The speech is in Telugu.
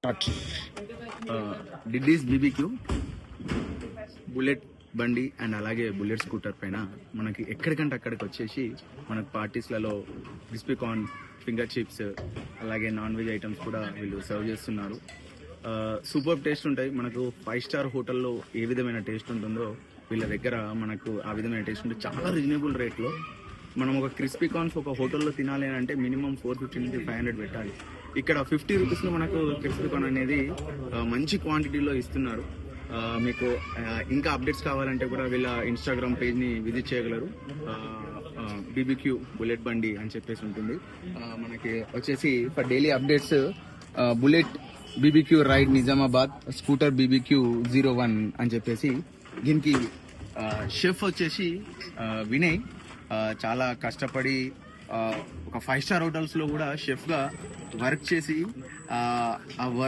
స్టార్ట్. డిడ్డీస్ బీబీక్యూ బుల్లెట్ బండి అండ్ అలాగే బుల్లెట్ స్కూటర్ పైన మనకి ఎక్కడికంటే అక్కడికి వచ్చేసి మనకు పార్టీస్లలో క్రిస్పీ కార్న్, ఫింగర్ చిప్స్, అలాగే నాన్ వెజ్ ఐటమ్స్ కూడా వీళ్ళు సర్వ్ చేస్తున్నారు. సూపర్ టేస్ట్ ఉంటాయి. మనకు 5 స్టార్ హోటల్లో ఏ విధమైన టేస్ట్ ఉంటుందో వీళ్ళ దగ్గర మనకు ఆ విధమైన టేస్ట్ ఉంటుంది. చాలా రీజనబుల్ రేట్లో మనం ఒక క్రిస్పీ కార్న్స్ ఒక హోటల్లో తినాలి అని అంటే మినిమం 450 నుంచి 500 పెట్టాలి. ఇక్కడ 50 రూపీస్లో మనకు క్రిస్పీ కార్న్ అనేది మంచి క్వాంటిటీలో ఇస్తున్నారు. మీకు ఇంకా అప్డేట్స్ కావాలంటే కూడా వీళ్ళ ఇన్స్టాగ్రామ్ పేజ్ని విజిట్ చేయగలరు. బీబీక్యూ బుల్లెట్ బండి అని చెప్పేసి ఉంటుంది. మనకి వచ్చేసి for daily updates bullet BBQ ride Nizamabad, scooter BBQ 01 అని చెప్పేసి. దీనికి షెఫ్ వచ్చేసి వినయ్ చాలా కష్టపడి ఒక 5 స్టార్ హోటల్స్ లో కూడా షెఫ్ గా వర్క్ చేసి ఆ